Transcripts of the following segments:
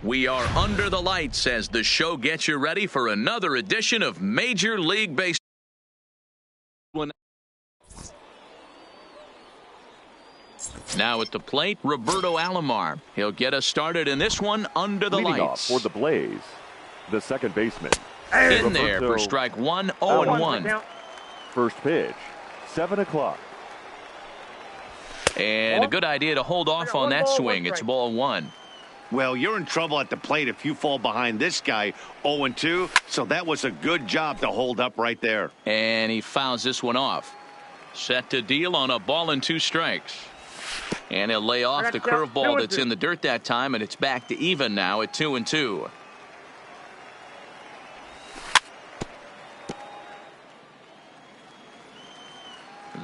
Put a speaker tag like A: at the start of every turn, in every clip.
A: We are under the lights as the show gets you ready for another edition of Major League Baseball. Now at the plate, Roberto Alomar. He'll get us started in this one under the
B: Leading
A: lights.
B: off for the Blaze, the second baseman.
A: In there for strike one, 0-1.
B: First pitch, 7 o'clock.
A: And a good idea to hold off on that swing. It's ball one.
C: Well, you're in trouble at the plate if you fall behind this guy 0-2, so that was a good job to hold up right there.
A: And he fouls this one off. Set to deal on a ball and 2 strikes. And he'll lay off the curveball that's in the dirt that time, and it's back to even now at 2-2.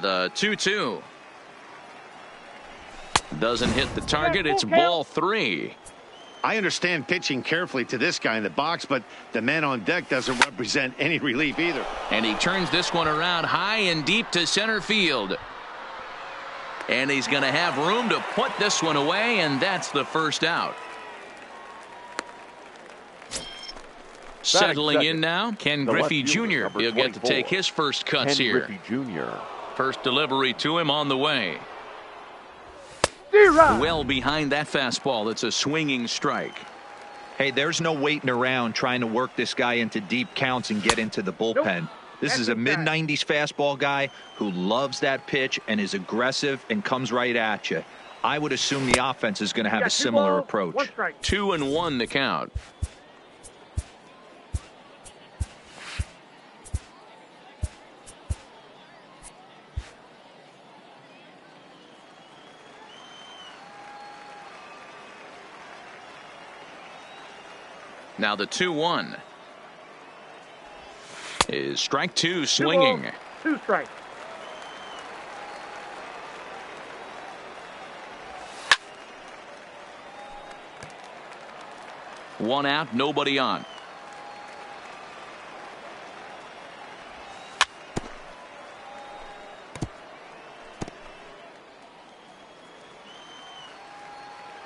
A: The 2-2. Doesn't hit the target. It's ball 3.
C: I understand pitching carefully to this guy in the box, but the man on deck doesn't represent any relief either.
A: And he turns this one around high and deep to center field. And he's going to have room to put this one away, and that's the first out. Settling in now, Ken Griffey Jr. He'll get to take his first cuts here.
B: Griffey Jr.
A: First delivery to him on the way. Well behind that fastball. It's a swinging strike.
D: Hey, there's no waiting around trying to work this guy into deep counts and get into the bullpen. This is a mid-90s fastball guy who loves that pitch and is aggressive and comes right at you. I would assume the offense is going to have a similar approach.
A: 2-1 the count. Now the 2-1 is strike 2 swinging.
E: 2 strikes.
A: One out, nobody on.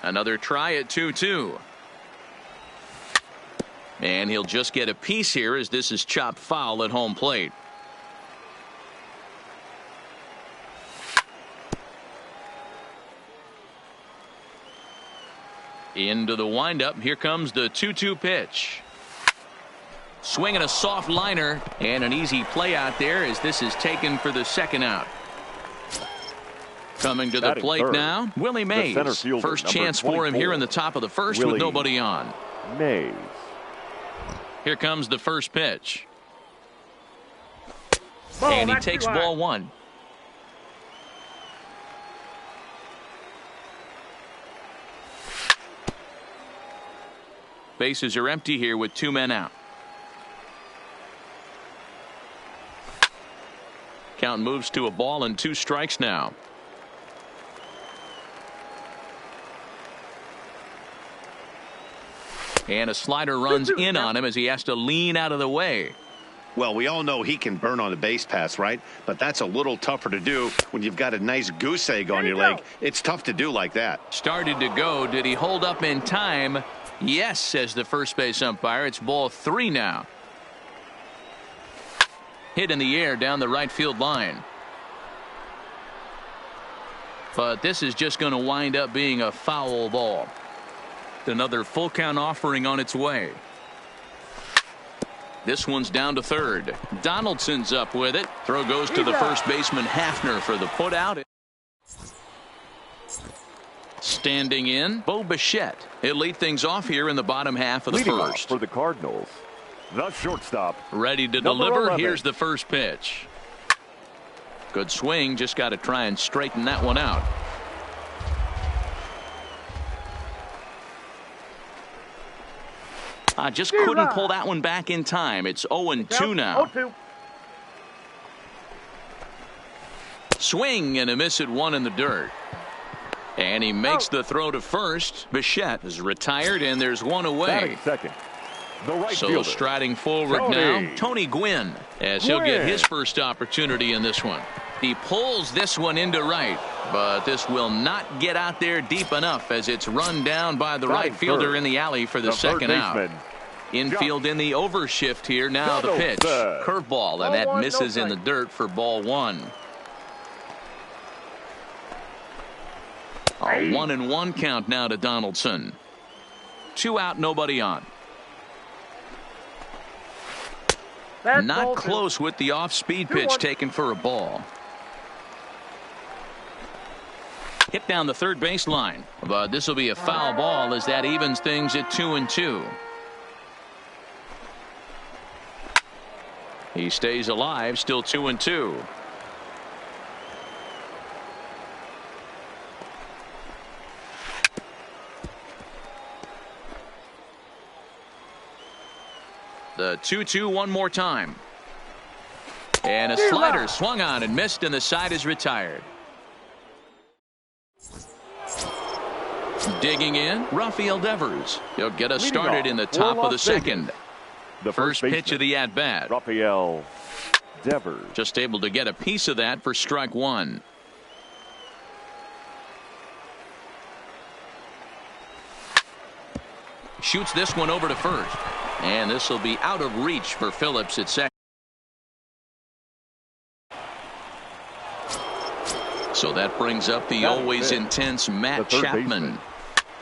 A: Another try at 2-2. And he'll just get a piece here as this is chopped foul at home plate. Into the windup. Here comes the 2-2 pitch. Swinging a soft liner and an easy play out there as this is taken for the second out. Coming to the plate now, Willie Mays. First chance for him here in the top of the first with nobody on.
B: Mays.
A: Here comes the first pitch. And he takes ball 1. Bases are empty here with 2 men out. Count moves to a ball and 2 strikes now. And a slider runs in on him as he has to lean out of the way.
C: Well, we all know he can burn on a base pass, right? But that's a little tougher to do when you've got a nice goose egg on your leg. It's tough to do like that.
A: Started to go. Did he hold up in time? Yes, says the first base umpire. It's ball 3 now. Hit in the air down the right field line. But this is just going to wind up being a foul ball. Another full count offering on its way. This one's down to third. Donaldson's up with it. Throw goes to the first baseman Hafner for the put out. Standing in, Bo Bichette. He'll lead things off here in the bottom half of the first.
B: For the Cardinals, the shortstop.
A: Ready to deliver. Here's the first pitch. Good swing. Just got to try and straighten that one out. Just couldn't pull that one back in time. It's 0-2 now.
E: 0-2.
A: Swing and a miss at 1 in the dirt. And he makes the throw to first. Bichette is retired, and there's 1 away.
B: Second. The right
A: so
B: fielder.
A: Striding forward now, Tony Gwynn, as he'll get his first opportunity in this one. He pulls this one into right. But this will not get out there deep enough as it's run down by the right fielder in the alley for the second out. Infield in the overshift here. Now the pitch. Curveball, and that misses in the dirt for ball one. A 1-1 count now to Donaldson. 2 out, nobody on. Not close with the off-speed pitch taken for a ball. Hit down the third baseline, but this will be a foul ball as that evens things at 2-2. He stays alive, still 2-2. The 2-2 one more time. And a slider swung on and missed, and the side is retired. Digging in, Rafael Devers. He'll get us started in the top of the second.
B: The
A: first pitch of the at-bat.
B: Rafael Devers.
A: Just able to get a piece of that for strike one. Shoots this one over to first. And this will be out of reach for Phillips at second. So that brings up the always intense Matt Chapman.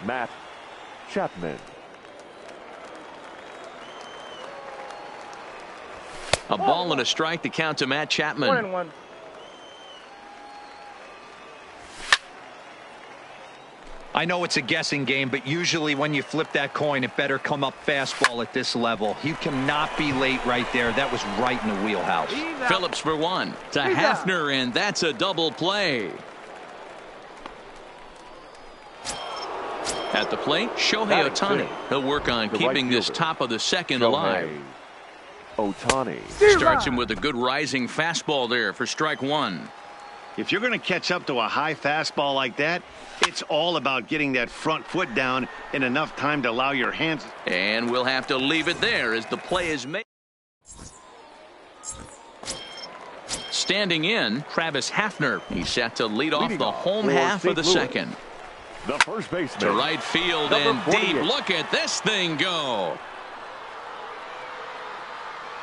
B: Matt Chapman.
A: A ball and a strike to count to Matt Chapman.
E: 1-1.
D: I know it's a guessing game, but usually when you flip that coin, it better come up fastball at this level. He cannot be late right there. That was right in the wheelhouse.
A: Phillips for one to Hafner, and that's a double play. At the plate, Shohei Ohtani. He'll work on keeping this top of the second alive.
B: Ohtani
A: starts him with a good rising fastball there for strike one.
C: If you're going to catch up to a high fastball like that, it's all about getting that front foot down in enough time to allow your hands.
A: And we'll have to leave it there as the play is made. Standing in, Travis Hafner. He's set to lead off the home half of the second.
B: The first baseman
A: to right field and deep. Look at this thing go.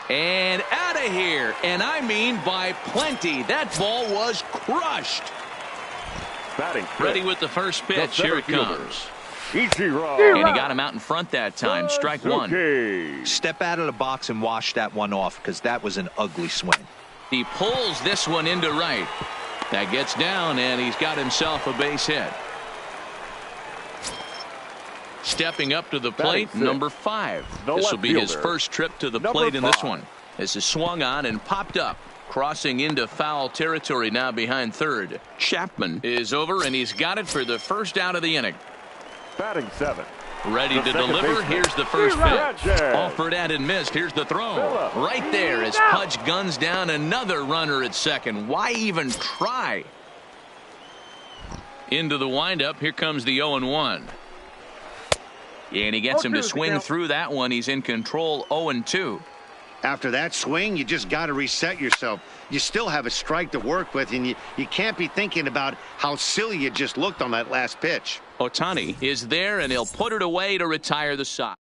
A: And out of here. And I mean by plenty. That ball was crushed. Ready with the first pitch. Here it comes.
B: Ichiro.
A: And he got him out in front that time. Strike one.
D: Step out of the box and wash that one off, because that was an ugly swing.
A: He pulls this one into right. That gets down, and he's got himself a base hit. Stepping up to the plate, number 5. This will be his first trip to the plate in this one. This is swung on and popped up. Crossing into foul territory now behind third. Chapman is over, and he's got it for the first out of the inning.
B: Batting 7.
A: Ready to deliver. Here's the first pitch. Offered and missed. Here's the throw. Right there as Pudge guns down another runner at second. Why even try? Into the windup. Here comes the 0-1. And he gets him to swing through that one. He's in control, 0-2.
C: After that swing, you just got to reset yourself. You still have a strike to work with, and you can't be thinking about how silly you just looked on that last pitch.
A: Ohtani is there, and he'll put it away to retire the side.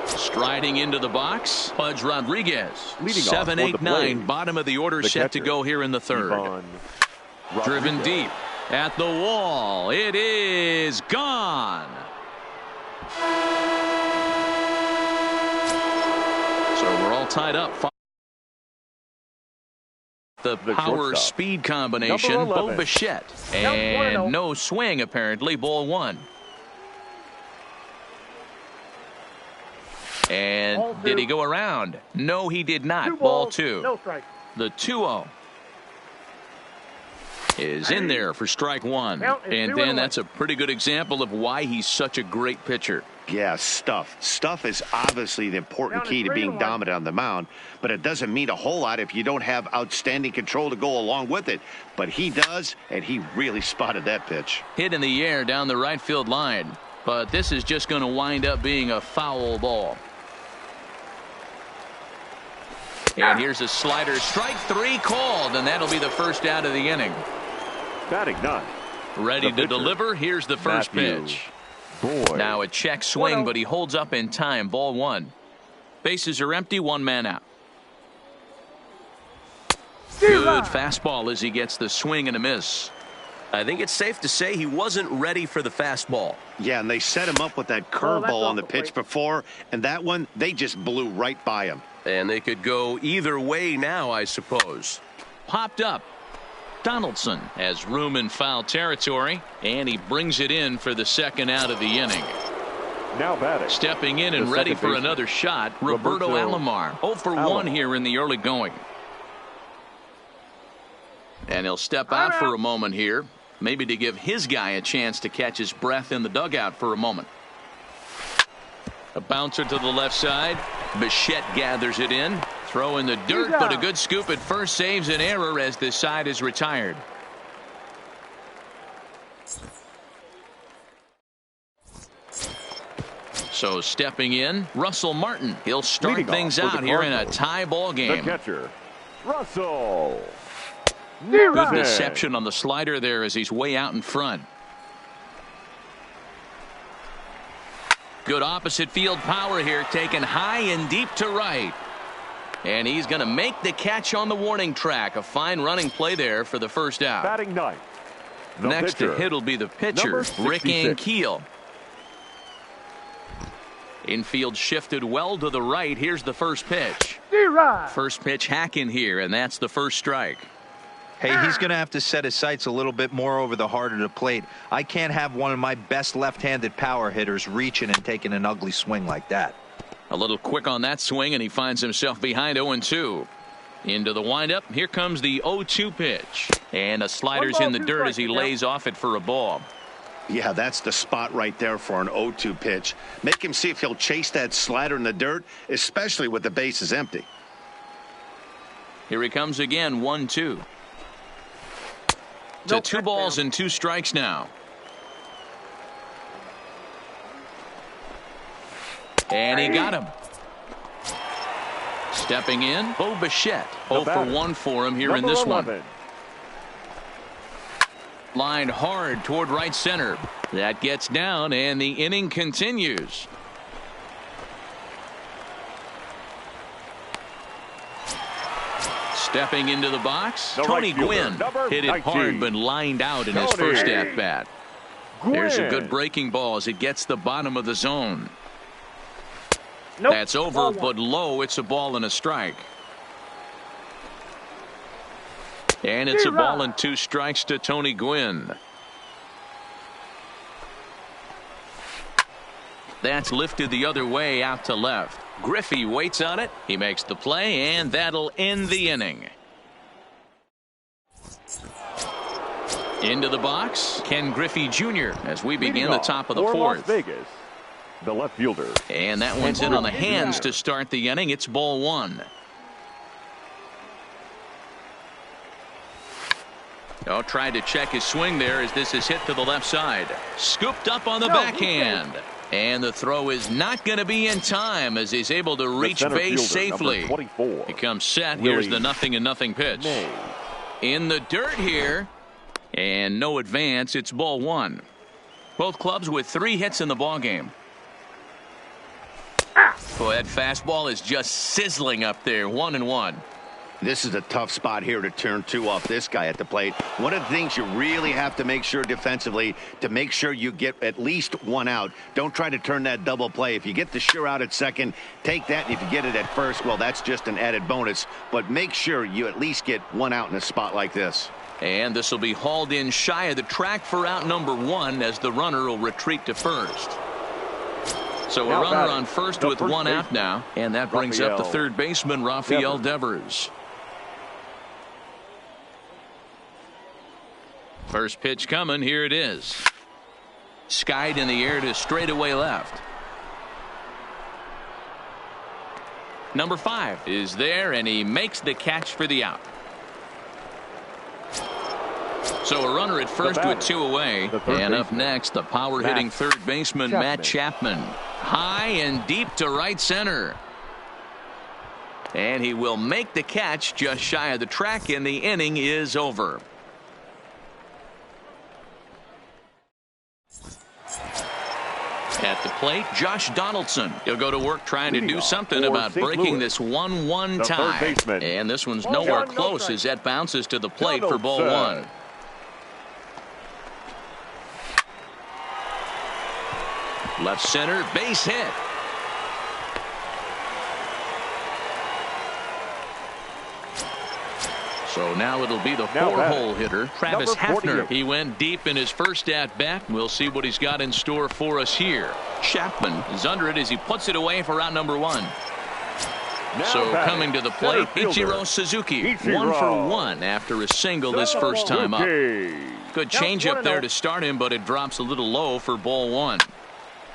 A: Striding into the box, Pudge Rodriguez. 7, 8, 9, bottom of the order, set to go here in the third. Driven deep. At the wall, it is gone. So we're all tied up. The power speed combination, Bo Bichette. And no swing, apparently, ball one. And did he go around? No, he did not. Ball two.
E: No strike.
A: The 2-0. Is in there for strike one. And then that's a pretty good example of why he's such a great pitcher.
C: Yeah, stuff. Stuff is obviously the important key to being dominant on the mound, but it doesn't mean a whole lot if you don't have outstanding control to go along with it. But he does, and he really spotted that pitch.
A: Hit in the air down the right field line, but this is just going to wind up being a foul ball. And here's a slider. Strike three called, and that'll be the first out of the inning.
B: Batting 9.
A: Ready to deliver. Here's the first pitch. Now a check swing, but he holds up in time. Ball 1. Bases are empty. 1 man out. Good fastball as he gets the swing and a miss.
E: I think it's safe to say he wasn't ready for the fastball.
C: Yeah, and they set him up with that curveball on the pitch before, and that one, they just blew right by him.
E: And they could go either way now, I suppose.
A: Popped up. Donaldson has room in foul territory, and he brings it in for the second out of the inning.
B: Now batting.
A: Stepping in and ready for another shot, Roberto Alomar. 0 for 1 here in the early going. And he'll step out for a moment here, maybe to give his guy a chance to catch his breath in the dugout for a moment. A bouncer to the left side. Bichette gathers it in. Throw in the dirt, but a good scoop at first saves an error as this side is retired. So stepping in, Russell Martin. He'll start things out here in a tie ball game.
B: The catcher, Russell.
A: Good deception on the slider there as he's way out in front. Good opposite field power here, taken high and deep to right. And he's going to make the catch on the warning track. A fine running play there for the first out.
B: Batting 9.
A: Next to hit will be the pitcher, Rick Ankiel. Infield shifted well to the right. Here's the first pitch. First pitch hacking here, and that's the first strike.
D: Hey, he's going to have to set his sights a little bit more over the heart of the plate. I can't have one of my best left-handed power hitters reaching and taking an ugly swing like that.
A: A little quick on that swing, and he finds himself behind 0-2. Into the windup. Here comes the 0-2 pitch. And a slider's in the dirt as he lays off it for a ball.
C: Yeah, that's the spot right there for an 0-2 pitch. Make him see if he'll chase that slider in the dirt, especially with the bases empty.
A: Here he comes again, 1-2. To 2 balls and 2 strikes now. And he got him. Stepping in, Bo Bichette. 0 for 1 for him here in this one. Lined hard toward right center. That gets down, and the inning continues. Stepping into the box, Tony Gwynn hit it hard but lined out in his first at-bat. There's a good breaking ball as it gets the bottom of the zone. That's over, but low. It's a ball and a strike. And it's a ball and 2 strikes to Tony Gwynn. That's lifted the other way out to left. Griffey waits on it. He makes the play, and that'll end the inning. Into the box, Ken Griffey Jr. as we begin the top of the 4th.
B: Las Vegas, the left fielder.
A: And that one's in on the hands to start the inning. It's ball 1. Oh, tried to check his swing there as this is hit to the left side. Scooped up on the backhand. And the throw is not going to be in time as he's able to reach base safely. He comes set. Here's the 0-0 pitch. In the dirt here. And no advance. It's ball 1. Both clubs with 3 hits in the ballgame. Boy, that fastball is just sizzling up there. 1-1.
C: This is a tough spot here to turn 2 off this guy at the plate. One of the things you really have to make sure defensively to make sure you get at least 1 out. Don't try to turn that double play. If you get the sure out at second, take that. And if you get it at first, well, that's just an added bonus. But make sure you at least get 1 out in a spot like this.
A: And this will be hauled in shy of the track for out number 1 as the runner will retreat to first. So a runner on first with 1 out now. And that brings up the third baseman, Rafael Devers. First pitch coming. Here it is. Skied in the air to straightaway left. Number 5 is there, and he makes the catch for the out. So a runner at first with 2 away. And up next, the power-hitting third baseman, Matt Chapman. High and deep to right center. And he will make the catch just shy of the track, and the inning is over. At the plate, Josh Donaldson. He'll go to work trying to do something about breaking this 1-1 tie. And this one's nowhere close as that bounces to the plate for ball one. Left center, base hit. So now it'll be the four-hole hitter, Travis Hafner. He went deep in his first at-bat. We'll see what he's got in store for us here. Chapman is under it as he puts it away for out number one. So coming to the plate, Ichiro Suzuki. 1 for 1 after a single this first time up. Good changeup there to start him, but it drops a little low for ball one.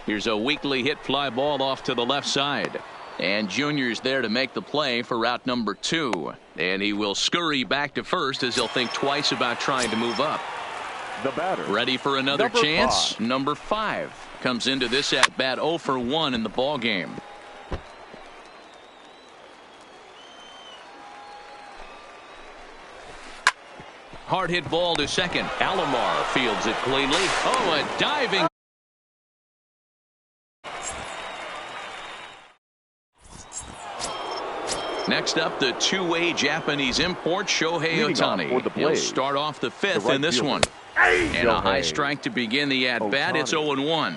A: Here's a weakly hit fly ball off to the left side. And Junior's there to make the play for route number 2. And he will scurry back to first as he'll think twice about trying to move up.
B: The batter.
A: Ready for another chance. Number 5 comes into this at bat 0 for 1 in the ball game. Hard hit ball to second. Alomar fields it cleanly. Oh, a diving. Next up, the two-way Japanese import, Shohei Ohtani. He'll start off the 5th in this one. And a high strike to begin the at-bat. It's 0-1.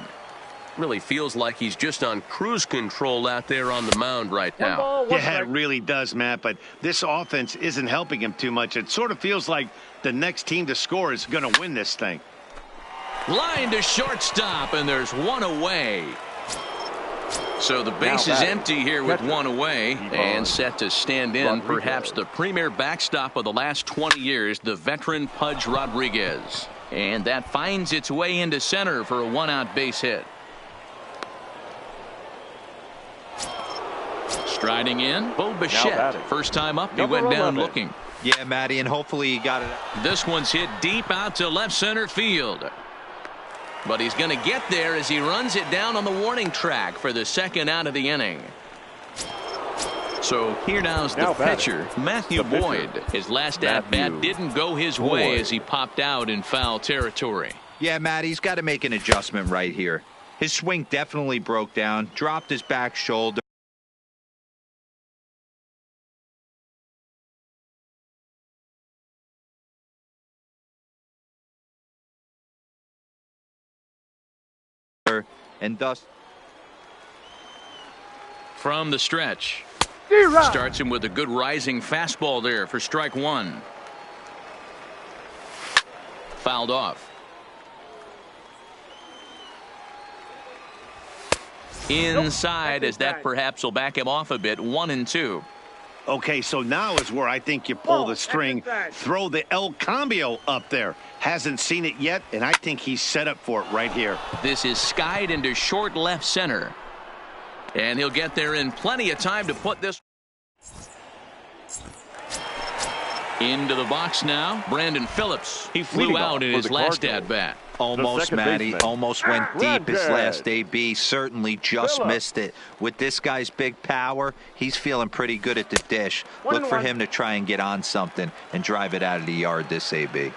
E: Really feels like he's just on cruise control out there on the mound right now.
C: Yeah, it really does, Matt, but this offense isn't helping him too much. It sort of feels like the next team to score is going to win this thing.
A: Line to shortstop, and there's one away. So the base is empty here with one away, and set to stand in perhaps the premier backstop of the last 20 years, the veteran Pudge Rodriguez. And that finds its way into center for a one-out base hit. Striding in, Bo Bichette. First time up, he went down looking.
D: Yeah, Matty, and hopefully he got it.
A: This one's hit deep out to left center field. But he's going to get there as he runs it down on the warning track for the second out of the inning. So here now's the pitcher, Matthew Boyd. His last at-bat didn't go his way as he popped out in foul territory.
D: Yeah, Matt, he's got to make an adjustment right here. His swing definitely broke down, dropped his back shoulder. And thus
A: from the stretch, starts him with a good rising fastball there for strike one. Fouled off. Inside as that perhaps will back him off a bit. 1-2.
C: Okay, so now is where I think you pull the string, throw the El Cambio up there. Hasn't seen it yet, and I think he's set up for it right here.
A: This is skied into short left center. And he'll get there in plenty of time to put this into the box now. Brandon Phillips. He flew out in his last at-bat.
D: Almost, Matty. Almost went deep his last AB. Certainly just missed it. With this guy's big power, he's feeling pretty good at the dish. Look for him to try and get on something and drive it out of the yard this AB.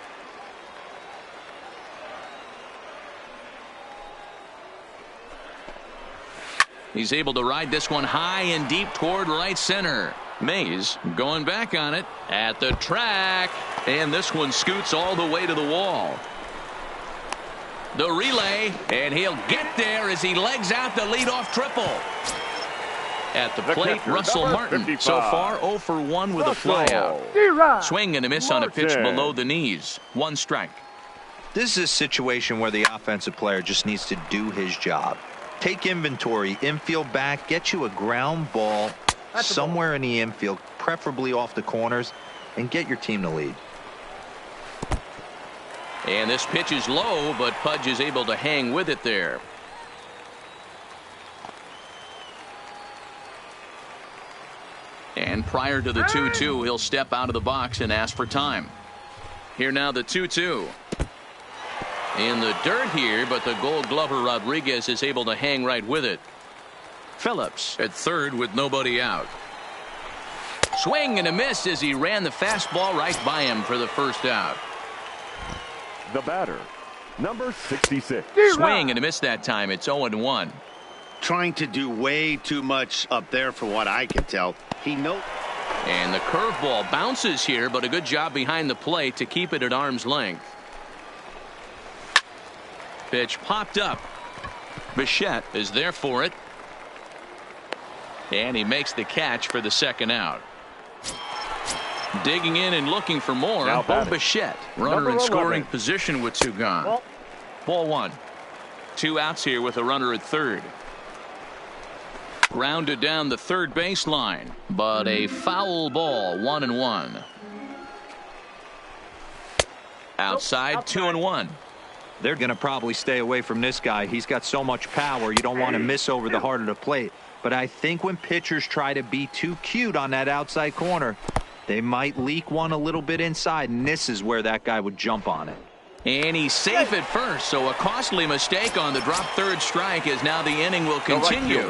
A: He's able to ride this one high and deep toward right center. Mays going back on it at the track. And this one scoots all the way to the wall. The relay, and he'll get there as he legs out the leadoff triple. At the plate, Russell Martin. 55. So far, 0 for 1 with a flyout. Swing and a miss on a pitch below the knees. One strike.
D: This is a situation where the offensive player just needs to do his job. Take inventory, infield back, get you a ground ball somewhere in the infield, preferably off the corners, and get your team to lead.
A: And this pitch is low, but Pudge is able to hang with it there. And prior to the 2-2, he'll step out of the box and ask for time. Here now the 2-2. In the dirt here, but the Gold Glover Rodriguez is able to hang right with it. Phillips at third with nobody out. Swing and a miss as he ran the fastball right by him for the first out.
B: The batter, number 66.
A: Swing and a miss that time. It's 0-1.
C: Trying to do way too much up there for what I can tell. He knows.
A: And the curveball bounces here, but a good job behind the plate to keep it at arm's length. Pitch popped up. Bichette is there for it. And he makes the catch for the second out. Digging in and looking for more. Bo Bichette, runner in scoring position with two gone. Ball one. 2 outs here with a runner at third. Grounded down the third baseline, but a foul ball. 1-1. Outside 2-1.
D: They're going to probably stay away from this guy. He's got so much power. You don't want to miss over the heart of the plate. But I think when pitchers try to be too cute on that outside corner, they might leak one a little bit inside, and this is where that guy would jump on it.
A: And he's safe at first, so a costly mistake on the drop third strike as now the inning will continue.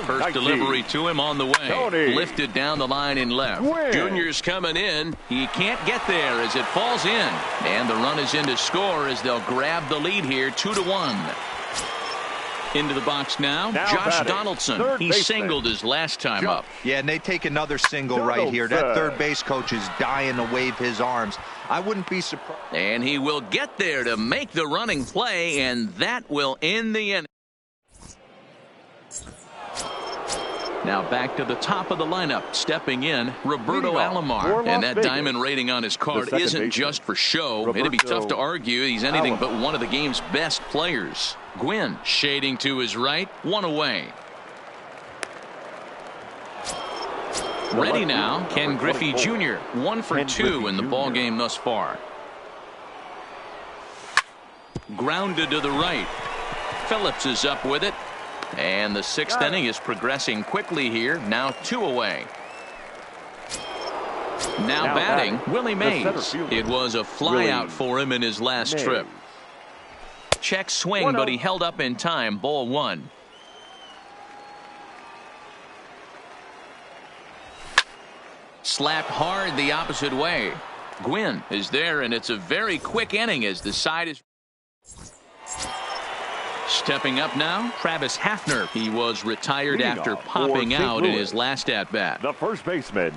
A: First delivery to him on the way. Lifted down the line in left.
E: Junior's coming in.
A: He can't get there as it falls in. And the run is in to score as they'll grab the lead here 2-1. Into the box now Josh Donaldson. He singled his last time up.
D: Yeah, and they take another single right here. That third base coach is dying to wave his arms. I wouldn't be surprised.
A: And he will get there to make the running play, and that will end the inning. Now back to the top of the lineup. Stepping in, Roberto Alomar. And that diamond rating on his card isn't just for show. It'd be tough to argue he's anything but one of the game's best players. Gwynn shading to his right. 1 away. Ready now, Ken Griffey Jr. 1 for 2 in the ball game thus far. Grounded to the right. Phillips is up with it. And the 6th inning is progressing quickly here. Now 2 away. Now batting, Willie Mays. It was a flyout for him in his last trip. Check swing, but he held up in time. Ball 1. Slapped hard the opposite way. Gwynn is there, and it's a very quick inning as the side is. Stepping up now, Travis Hafner. He was retired after popping out in his last at-bat.
B: The first baseman,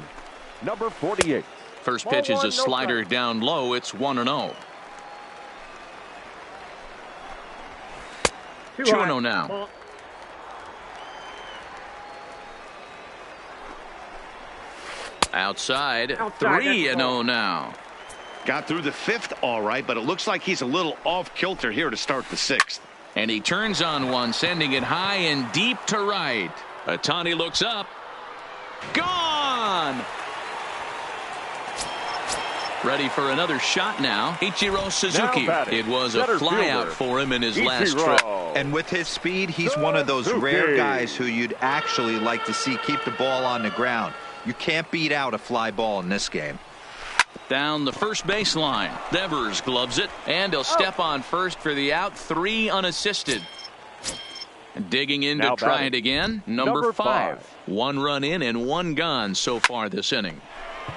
B: number 48.
A: First pitch is a slider down low. It's 1-0. 2-0 now. Outside, 3-0 now.
C: Got through the 5th all right, but it looks like he's a little off kilter here to start the 6th.
A: And he turns on one, sending it high and deep to right. Ohtani looks up. Gone! Ready for another shot now. Ichiro Suzuki. It was a flyout for him in his last trip.
D: And with his speed, he's one of those rare guys who you'd actually like to see keep the ball on the ground. You can't beat out a fly ball in this game.
A: Down the first baseline. Devers gloves it, and he'll step on first for the out. 3 unassisted. Digging in to try it again. Number 5. 1 run in and 1 gone so far this inning.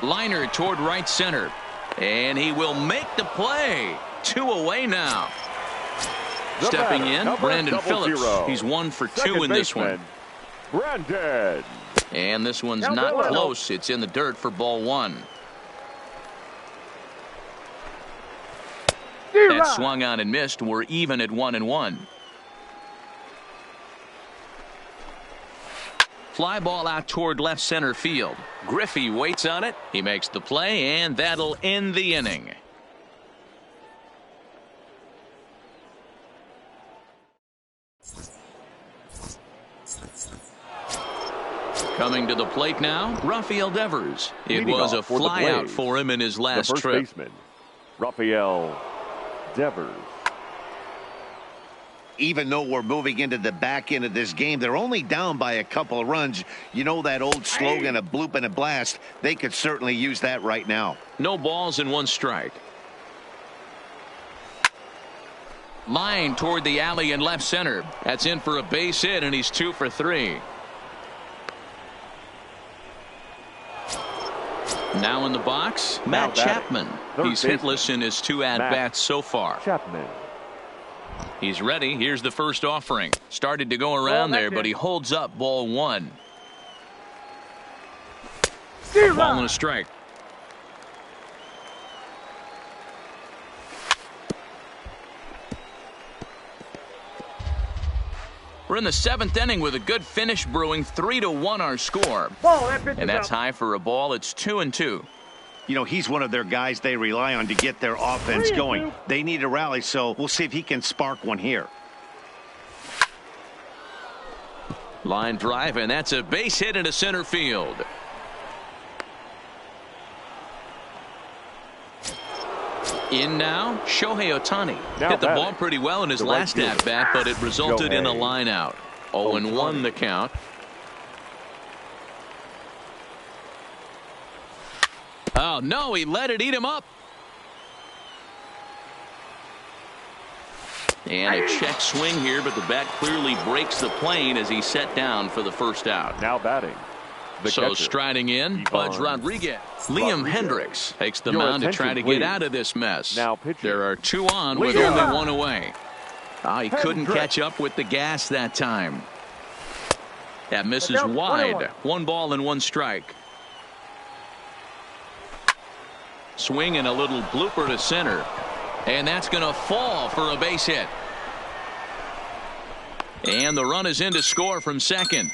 A: Liner toward right center. And he will make the play. 2 away now. Stepping in, Brandon Phillips. He's 1 for 2 in this one.
B: Brandon.
A: And this one's not close. It's in the dirt for ball 1. That swung on and missed. We're even at 1-1. Fly ball out toward left center field. Griffey waits on it. He makes the play, and that'll end the inning. Coming to the plate now, Rafael Devers. It was a flyout for him in his last trip.
B: First baseman, Rafael Devers.
C: Even though we're moving into the back end of this game, they're only down by a couple of runs. You know that old slogan, a bloop and a blast. They could certainly use that right now.
A: No balls and 1 strike. Line toward the alley in left center. That's in for a base hit, and he's 2 for 3. Now in the box, Matt Chapman. He's hitless in his 2 at-bats so far.
B: Chapman.
A: He's ready. Here's the first offering. Started to go around there, but he holds up ball 1. Ball and a strike. We're in the 7th inning with a good finish brewing. 3-1 our score. And that's high for a ball. It's 2-2.
C: You know, he's one of their guys they rely on to get their offense going. They need a rally, so we'll see if he can spark one here.
A: Line drive, and that's a base hit into center field. In now, Shohei Ohtani. Hit the ball pretty well in his last at-bat, but it resulted in a line out. 0-1 the count. Oh, no, he let it eat him up. And a check swing here, but the bat clearly breaks the plane as he's set down for the first out.
B: Now batting.
A: So striding in, Pudge Rodriguez. Liam Hendricks takes the mound to try to get out of this mess. There are 2 on with only 1 away. He couldn't catch up with the gas that time. That misses wide. 1 ball and 1 strike. Swing and a little blooper to center. And that's going to fall for a base hit. And the run is in to score from second.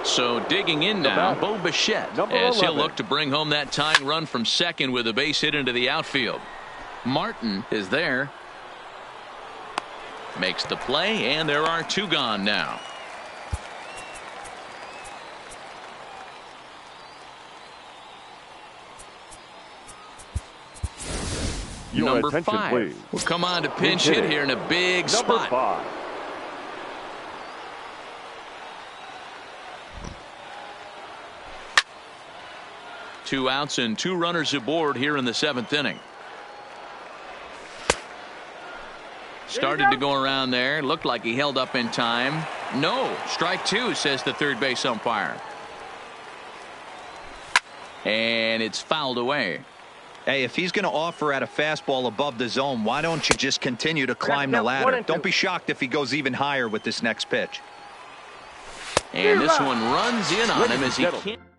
A: So digging in now, Bo Bichette, as he'll look to bring home that tying run from second with a base hit into the outfield. Martin is there. Makes the play, and there are 2 gone now. Number 5 please. Will come on to pinch hit here in a big spot.
B: 5.
A: Two outs and 2 runners aboard here in the 7th inning. Started to go around there. Looked like he held up in time. No, strike 2, says the third base umpire. And it's fouled away.
D: Hey, if he's going to offer at a fastball above the zone, why don't you just continue to climb the ladder? Don't be shocked if he goes even higher with this next pitch.
A: And this one runs in on him as he can't.
B: –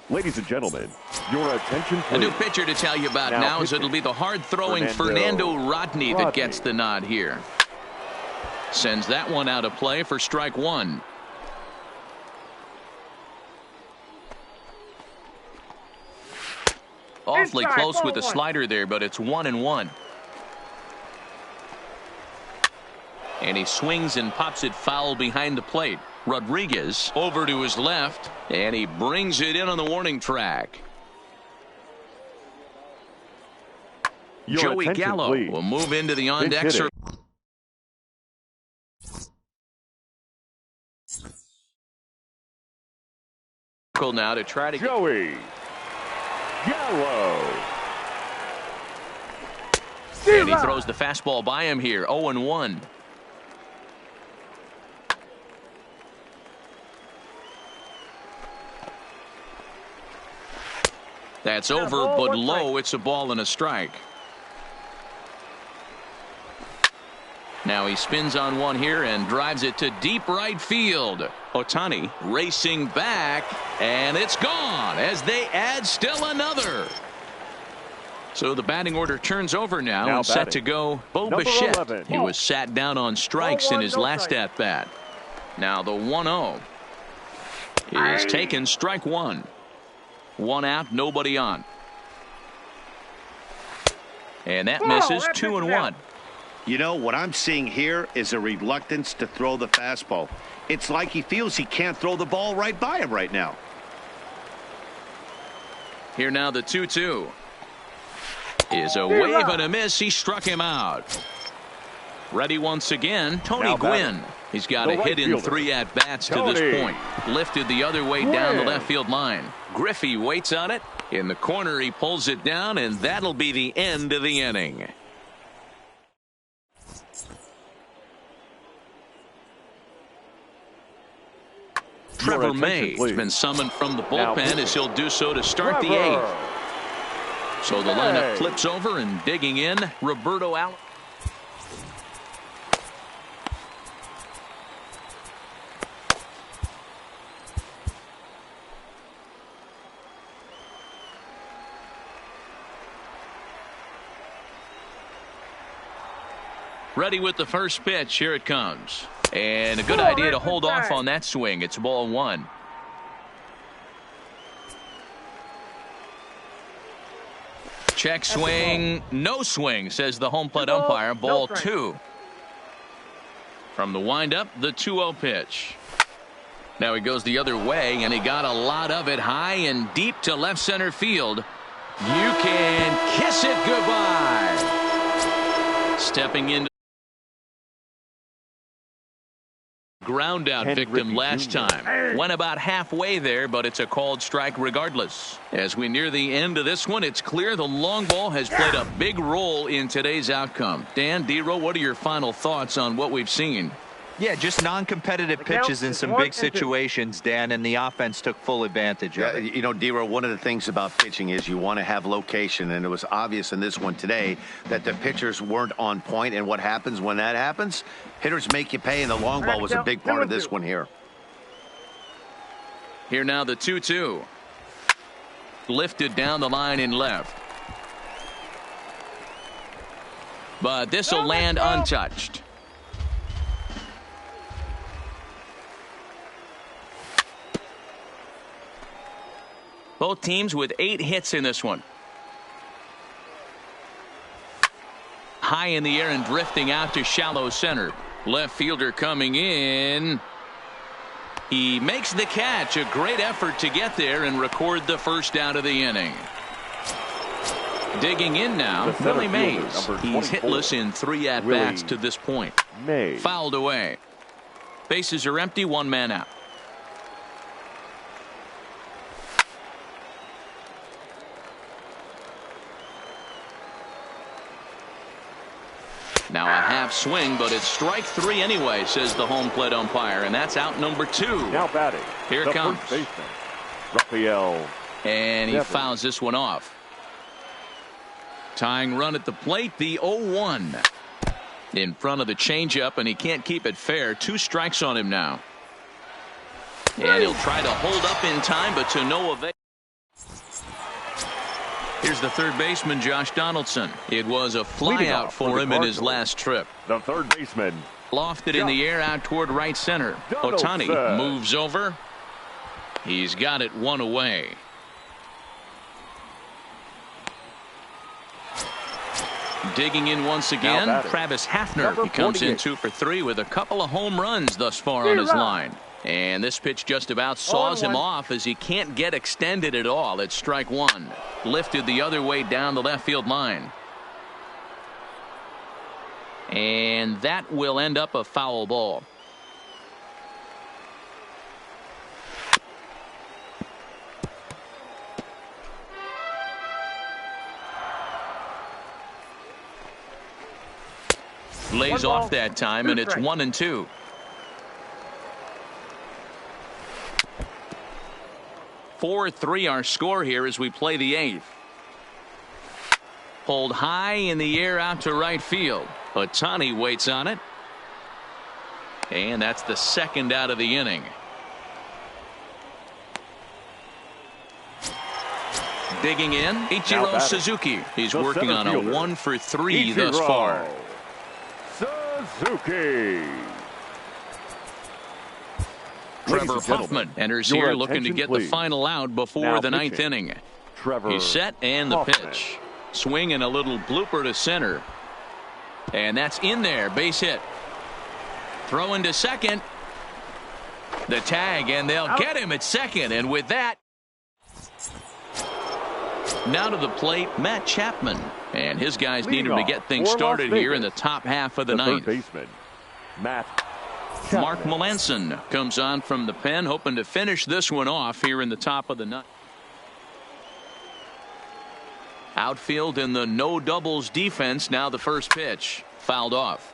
B: Ladies and gentlemen, your attention please.
A: A new pitcher to tell you about now is it'll be the hard-throwing Fernando Rodney that gets the nod here. Sends that one out of play for strike 1. Awfully close with the slider there, but it's 1-1. And he swings and pops it foul behind the plate. Rodriguez over to his left, and he brings it in on the warning track. Joey Gallo will move into the on-deck circle. Now to try to
B: Joey Gallo.
A: And he throws the fastball by him here. 0-1. That's over, but low. It's a ball and a strike. Now he spins on one here and drives it to deep right field. Ohtani racing back, and it's gone as they add still another. So the batting order turns over now and set to go Bo Bichette. He was sat down on strikes in his last at bat. Now the 1-0 is taken, strike 1. 1 out, nobody on. And that misses. 2-1.
C: You know, what I'm seeing here is a reluctance to throw the fastball. It's like he feels he can't throw the ball right by him right now.
A: Here now the 2-2. Is a wave and a miss. He struck him out. Ready once again, Tony Gwynn. He's got a hit in 3 at-bats to this point. Lifted the other way down the left field line. Griffey waits on it. In the corner, he pulls it down, and that'll be the end of the inning. Trevor May has been summoned from the bullpen as he'll do so to start the eighth. So the lineup flips over, and digging in, Roberto Allen. Ready with the first pitch. Here it comes. And a good idea to hold off on that swing. It's ball one. Check swing. No swing, says the home plate umpire. Ball two. From the windup, the 2-0 pitch. Now he goes the other way, and he got a lot of it high and deep to left center field. You can kiss it goodbye. Stepping into ground out victim last time. Went about halfway there, but it's a called strike regardless. As we near the end of this one, it's clear the long ball has played a big role in today's outcome. Dan, D-Row, what are your final thoughts on what we've seen?
D: Yeah, just non-competitive pitches in some big situations, Dan, and the offense took full advantage of it.
C: You know, D-Row, one of the things about pitching is you want to have location, and it was obvious in this one today that the pitchers weren't on point, and what happens when that happens? Hitters make you pay, and the long ball was a big part of this one here.
A: Here now the 2-2. Lifted down the line in left. But this will land untouched. Both teams with 8 hits in this one. High in the air and drifting out to shallow center. Left fielder coming in. He makes the catch. A great effort to get there and record the first out of the inning. Digging in now, Willie Mays. He's hitless in 3 at-bats to this point. Fouled away. Bases are empty, 1 man out. Now a half swing, but it's strike 3 anyway, says the home plate umpire, and that's out number 2.
B: Now batting.
A: Here it comes.
B: First baseman, Rafael.
A: And he fouls this one off. Tying run at the plate, the 0-1. In front of the changeup, and he can't keep it fair. 2 strikes on him now. And he'll try to hold up in time, but to no avail. Here's the third baseman, Josh Donaldson. It was a flyout for him in his last trip.
B: The third baseman.
A: Lofted in the air out toward right center. Ohtani moves over. He's got it 1 away. Digging in once again, Travis Hafner. He comes in 2 for 3 with a couple of home runs thus far on his line. And this pitch just about saws him off as he can't get extended at all. It's strike 1. Lifted the other way down the left field line. And that will end up a foul ball. Lays off that time, and it's 1-2. (4-3) our score here as we play the 8th. Pulled high in the air out to right field. Ohtani waits on it. And that's the second out of the inning. Digging in, Ichiro Suzuki. He's working on a 1 for 3 thus far.
B: Suzuki.
A: Trevor Hoffman enters here looking to get the final out before the 9th inning. He's set, and the pitch. Swing and a little blooper to center. And that's in there. Base hit. Throw into second. The tag, and they'll get him at second. And with that, now to the plate, Matt Chapman. And his guys need him to get things started here in the top half of the 9th.
B: Baseman, Matt
A: Mark Melanson comes on from the pen, hoping to finish this one off here in the top of the 9th. Outfield in the no doubles defense. Now the first pitch. Fouled off.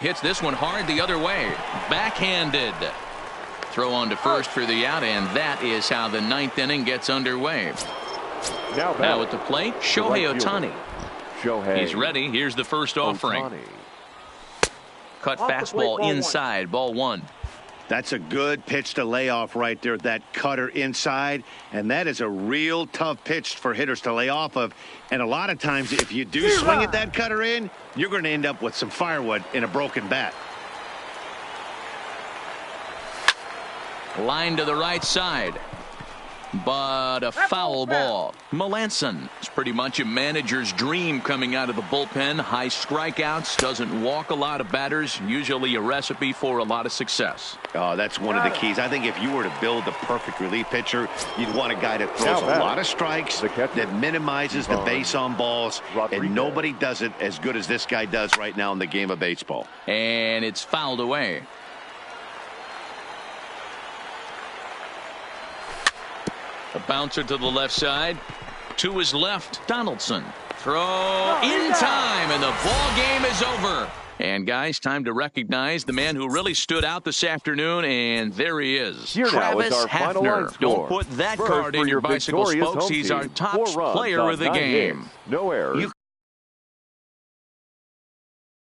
A: Hits this one hard the other way. Backhanded. Throw on to first for the out, and that is how the 9th inning gets underway. Now at the plate, Shohei Ohtani. He's ready. Here's the first offering. Cut fastball inside, ball 1.
C: That's a good pitch to lay off right there, that cutter inside. And that is a real tough pitch for hitters to lay off of. And a lot of times, if you do swing at that cutter in, you're going to end up with some firewood in a broken bat.
A: Line to the right side. But a foul ball. Melanson. It's pretty much a manager's dream coming out of the bullpen. High strikeouts, doesn't walk a lot of batters. Usually a recipe for a lot of success.
C: Oh, that's one of the keys. I think if you were to build the perfect relief pitcher, you'd want a guy that throws a lot of strikes, that minimizes the base on balls, and nobody does it as good as this guy does right now in the game of baseball.
A: And it's fouled away. A bouncer to the left side. To his left, Donaldson. Throw in time, and the ball game is over. And guys, time to recognize the man who really stood out this afternoon, and there he is. Travis Hafner. Don't put that card in your bicycle spokes. He's our top player of the game.
B: No errors.